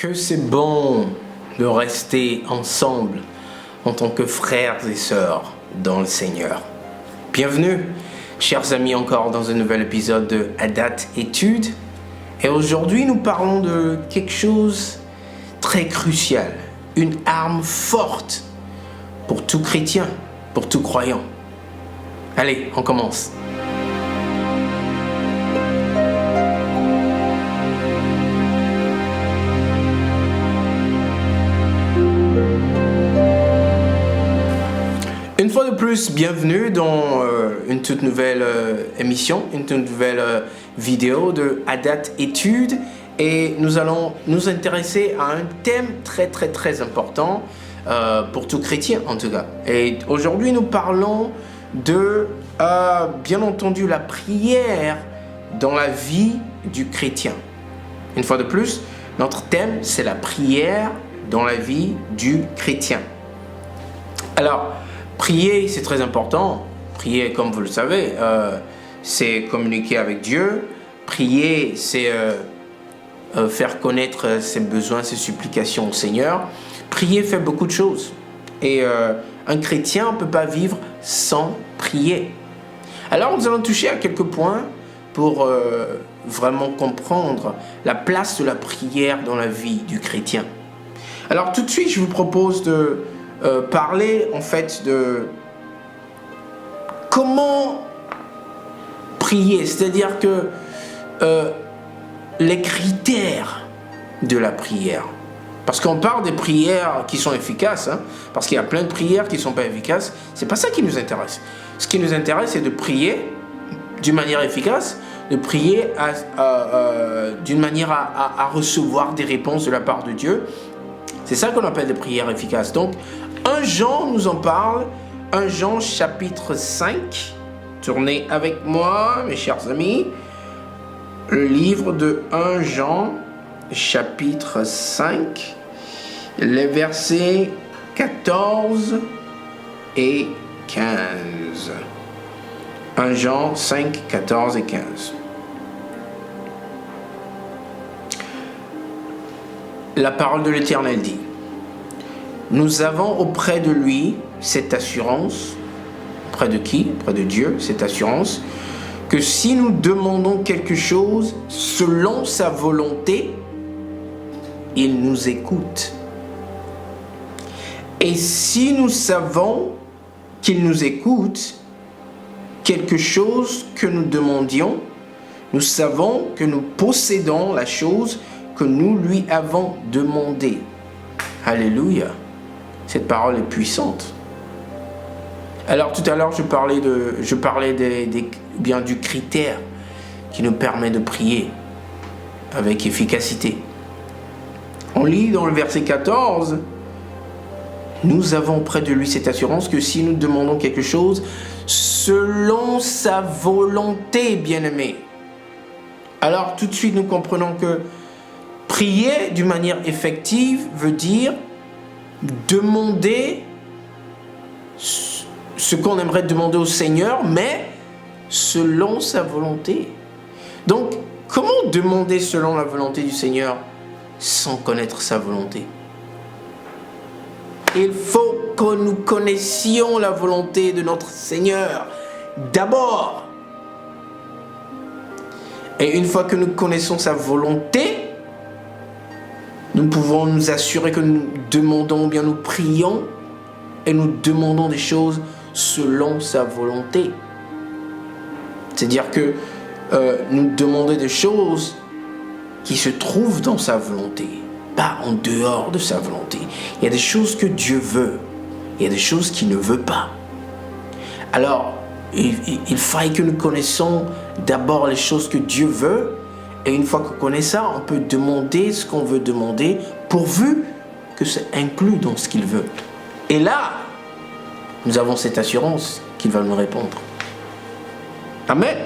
Que c'est bon de rester ensemble en tant que frères et sœurs dans le Seigneur. Bienvenue, chers amis, encore dans un nouvel épisode de Adat Études. Et aujourd'hui, nous parlons de quelque chose de très crucial, une arme forte pour tout chrétien, pour tout croyant. Allez, on commence. Une fois de plus, bienvenue dans une toute nouvelle émission, une toute nouvelle vidéo de Adat Études. Et nous allons nous intéresser à un thème très important pour tout chrétien en tout cas. Et aujourd'hui, nous parlons de, bien entendu, la prière dans la vie du chrétien. Une fois de plus, notre thème, c'est la prière dans la vie du chrétien. Alors, prier, c'est très important. Prier, comme vous le savez, c'est communiquer avec Dieu. Prier, c'est faire connaître ses besoins, ses supplications au Seigneur. Prier fait beaucoup de choses. Et un chrétien ne peut pas vivre sans prier. Alors, nous allons toucher à quelques points pour vraiment comprendre la place de la prière dans la vie du chrétien. Alors, tout de suite, je vous propose de parler en fait de comment prier, c'est-à-dire que les critères de la prière. Parce qu'on parle des prières qui sont efficaces, parce qu'il y a plein de prières qui ne sont pas efficaces. C'est pas ça qui nous intéresse. Ce qui nous intéresse, c'est de prier d'une manière efficace, de prier d'une manière à recevoir des réponses de la part de Dieu. C'est ça qu'on appelle des prières efficaces. Donc, 1 Jean nous en parle. 1 Jean chapitre 5. Tournez avec moi, mes chers amis. Le livre de 1 Jean chapitre 5. Les versets 14 et 15. 1 Jean 5, 14 et 15. La parole de l'Éternel dit: nous avons auprès de lui cette assurance, auprès de qui? Auprès de Dieu, cette assurance, que si nous demandons quelque chose selon sa volonté, il nous écoute. Et si nous savons qu'il nous écoute, quelque chose que nous demandions, nous savons que nous possédons la chose que nous lui avons demandé. Alléluia. Cette parole est puissante. Alors tout à l'heure, je parlais du critère qui nous permet de prier avec efficacité. On lit dans le verset 14, nous avons près de lui cette assurance que si nous demandons quelque chose selon sa volonté, bien-aimé. Alors tout de suite, nous comprenons que prier d'une manière effective veut dire demander ce qu'on aimerait demander au Seigneur, mais selon sa volonté. Donc, comment demander selon la volonté du Seigneur sans connaître sa volonté? Il faut que nous connaissions la volonté de notre Seigneur d'abord. Et une fois que nous connaissons sa volonté, nous pouvons nous assurer que nous demandons, bien nous prions et nous demandons des choses selon sa volonté. C'est-à-dire que nous demandons des choses qui se trouvent dans sa volonté, pas en dehors de sa volonté. Il y a des choses que Dieu veut, il y a des choses qu'il ne veut pas. Alors, il faille que nous connaissions d'abord les choses que Dieu veut. Et une fois qu'on connaît ça, on peut demander ce qu'on veut demander, pourvu que c'est inclus dans ce qu'il veut. Et là, nous avons cette assurance qu'il va nous répondre. Amen.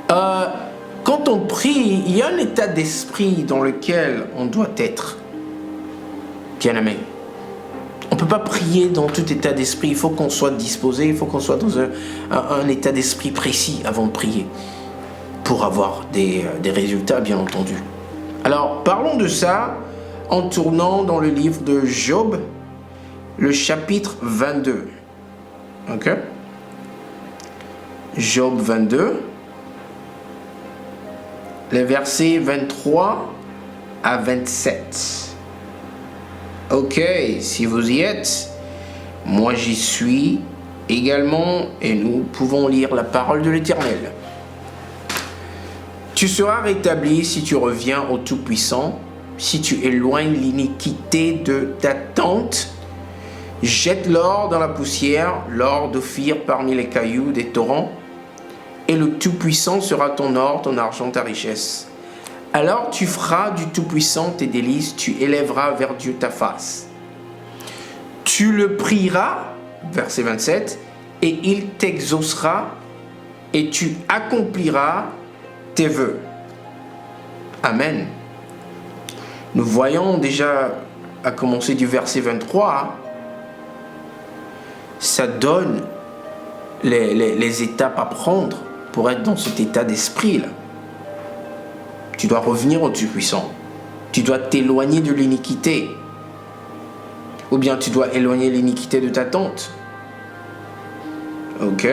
Quand on prie, il y a un état d'esprit dans lequel on doit être. Bien-aimé. On ne peut pas prier dans tout état d'esprit. Il faut qu'on soit disposé, il faut qu'on soit dans un état d'esprit précis avant de prier, pour avoir des résultats, bien entendu. Alors, parlons de ça en tournant dans le livre de Job, le chapitre 22. Ok? Job 22, les versets 23 à 27. Ok, si vous y êtes, moi j'y suis également et nous pouvons lire la parole de l'Éternel. Tu seras rétabli si tu reviens au Tout-Puissant, si tu éloignes l'iniquité de ta tente. Jette l'or dans la poussière, l'or d'Ophir parmi les cailloux des torrents, et le Tout-Puissant sera ton or, ton argent, ta richesse. Alors tu feras du Tout-Puissant tes délices, tu élèveras vers Dieu ta face. Tu le prieras, verset 27, et il t'exaucera, et tu accompliras tes vœux. Amen. Nous voyons déjà, à commencer du verset 23, ça donne les étapes à prendre pour être dans cet état d'esprit-là. Tu dois revenir au Tout-Puissant. Tu dois t'éloigner de l'iniquité. Ou bien tu dois éloigner l'iniquité de ta tente. Ok?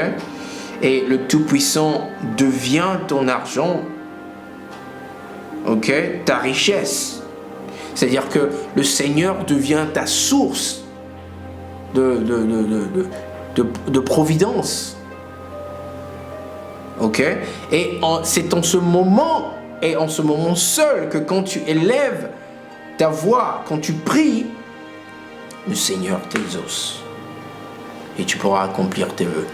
Et le Tout-Puissant devient ton argent. Ok? Ta richesse. C'est-à-dire que le Seigneur devient ta source de providence. Ok? Et c'est en ce moment, et en ce moment seul, que quand tu élèves ta voix, quand tu pries, le Seigneur t'exauce. Et tu pourras accomplir tes vœux.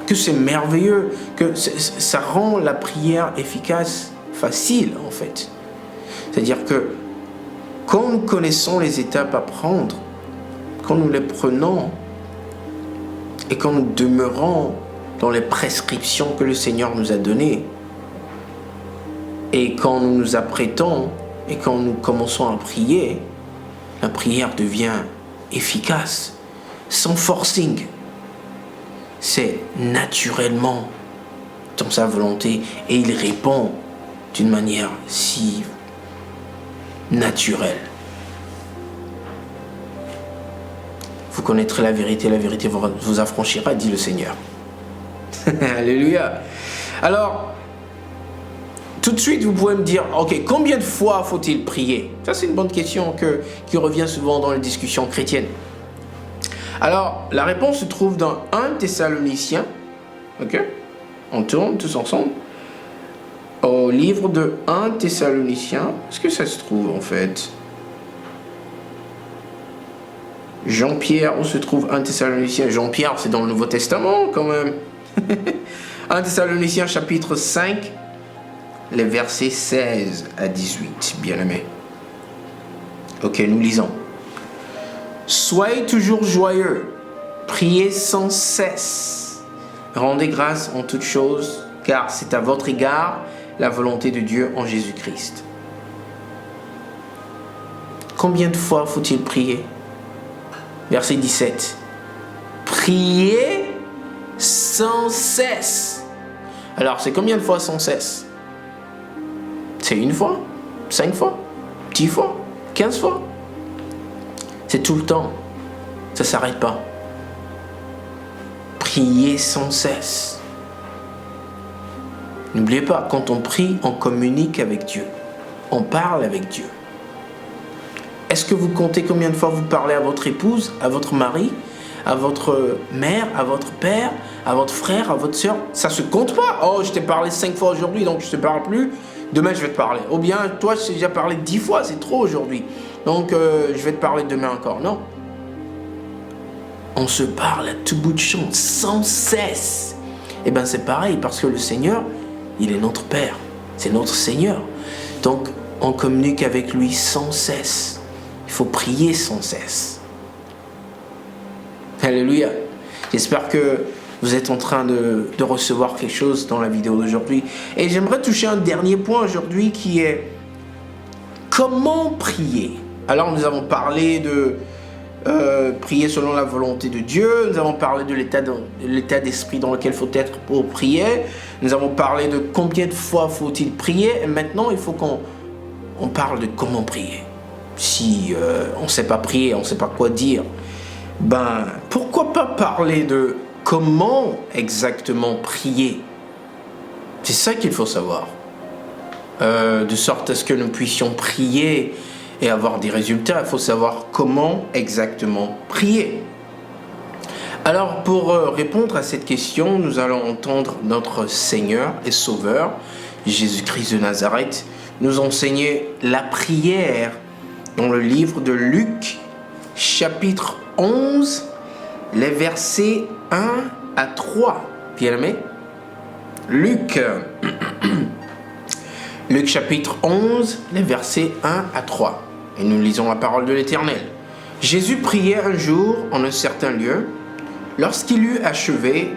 Que c'est merveilleux, que ça rend la prière efficace, facile en fait. C'est-à-dire que quand nous connaissons les étapes à prendre, quand nous les prenons et quand nous demeurons dans les prescriptions que le Seigneur nous a données, et quand nous nous apprêtons et quand nous commençons à prier, la prière devient efficace, sans forcing. C'est naturellement dans sa volonté et il répond d'une manière si naturelle. Vous connaîtrez la vérité vous affranchira, dit le Seigneur. Alléluia. Alors, tout de suite, vous pouvez me dire, ok, combien de fois faut-il prier? Ça, c'est une bonne question qui revient souvent dans les discussions chrétiennes. Alors, la réponse se trouve dans 1 Thessaloniciens, ok? On tourne tous ensemble. Au livre de 1 Thessaloniciens, est-ce que ça se trouve en fait? Jean-Pierre, où se trouve 1 Thessaloniciens? Jean-Pierre, c'est dans le Nouveau Testament quand même. 1 Thessaloniciens chapitre 5, les versets 16 à 18, bien aimés. Ok, nous lisons. Soyez toujours joyeux, priez sans cesse, rendez grâce en toutes choses, car c'est à votre égard la volonté de Dieu en Jésus-Christ. Combien de fois faut-il prier? Verset 17. Priez sans cesse. Alors, c'est combien de fois sans cesse? C'est une fois, 5 fois, 10 fois, 15 fois. C'est tout le temps. Ça ne s'arrête pas. Priez sans cesse. N'oubliez pas, quand on prie, on communique avec Dieu. On parle avec Dieu. Est-ce que vous comptez combien de fois vous parlez à votre épouse, à votre mari, à votre mère, à votre père, à votre frère, à votre soeur? Ça ne se compte pas. Oh, je t'ai parlé 5 fois aujourd'hui, donc je ne te parle plus. Demain, je vais te parler. Ou bien, toi, je t'ai déjà parlé 10 fois, c'est trop aujourd'hui. Donc, je vais te parler demain encore. Non. On se parle à tout bout de champ, sans cesse. Eh bien, c'est pareil, parce que le Seigneur, il est notre Père. C'est notre Seigneur. Donc, on communique avec lui sans cesse. Il faut prier sans cesse. Alléluia. J'espère que vous êtes en train de recevoir quelque chose dans la vidéo d'aujourd'hui. Et j'aimerais toucher un dernier point aujourd'hui qui est comment prier. Alors nous avons parlé de prier selon la volonté de Dieu. Nous avons parlé de l'état d'esprit dans lequel il faut être pour prier. Nous avons parlé de combien de fois faut-il prier. Et maintenant, il faut qu'on parle de comment prier. Si on ne sait pas prier, on ne sait pas quoi dire, ben pourquoi pas parler de comment exactement prier? C'est ça qu'il faut savoir. De sorte à ce que nous puissions prier et avoir des résultats, il faut savoir comment exactement prier. Alors, pour répondre à cette question, nous allons entendre notre Seigneur et Sauveur, Jésus-Christ de Nazareth, nous enseigner la prière dans le livre de Luc, chapitre 11, les versets 1 à 3. Bien-aimés, Luc chapitre 11, les versets 1 à 3. Et nous lisons la parole de l'Éternel. Jésus priait un jour en un certain lieu. Lorsqu'il eut achevé,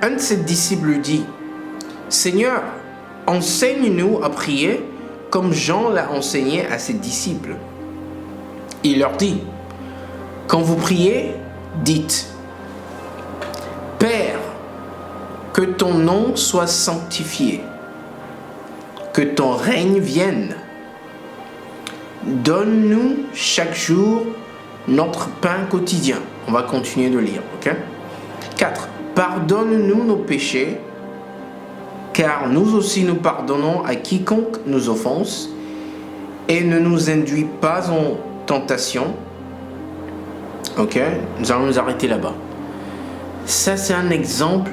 un de ses disciples lui dit, « Seigneur, enseigne-nous à prier comme Jean l'a enseigné à ses disciples. » Il leur dit, « Quand vous priez, dites, « Père, que ton nom soit sanctifié, que ton règne vienne. Donne-nous chaque jour notre pain quotidien. » On va continuer de lire, ok? 4. Pardonne-nous nos péchés, car nous aussi nous pardonnons à quiconque nous offense, et ne nous induis pas en tentation. Ok? Nous allons nous arrêter là-bas. Ça, c'est un exemple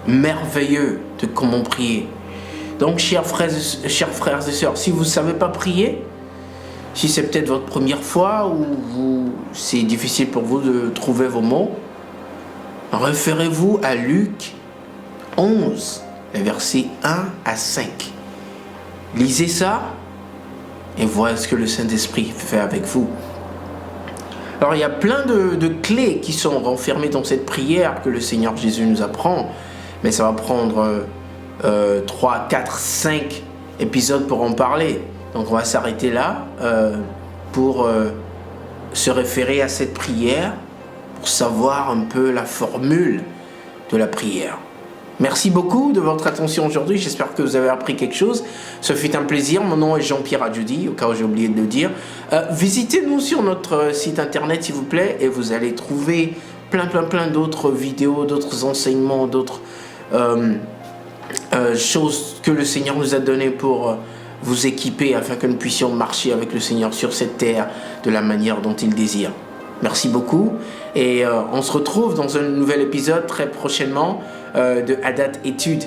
merveilleux de comment prier. Donc, chers frères et sœurs, si vous ne savez pas prier, si c'est peut-être votre première fois ou c'est difficile pour vous de trouver vos mots, référez-vous à Luc 11, les versets 1 à 5. Lisez ça et voyez ce que le Saint-Esprit fait avec vous. Alors, il y a plein de clés qui sont renfermées dans cette prière que le Seigneur Jésus nous apprend, mais ça va prendre 3, 4, 5 épisodes pour en parler. Donc on va s'arrêter là pour se référer à cette prière, pour savoir un peu la formule de la prière. Merci beaucoup de votre attention aujourd'hui. J'espère que vous avez appris quelque chose. Ce fut un plaisir. Mon nom est Jean-Pierre Adjudi, au cas où j'ai oublié de le dire. Visitez-nous sur notre site internet, s'il vous plaît, et vous allez trouver plein d'autres vidéos, d'autres enseignements, d'autres choses que le Seigneur nous a données pour vous équiper afin que nous puissions marcher avec le Seigneur sur cette terre de la manière dont il désire. Merci beaucoup et on se retrouve dans un nouvel épisode très prochainement de Adat Études.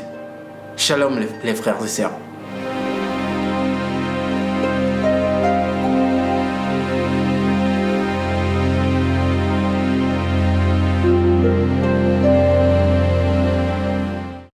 Shalom les frères et sœurs.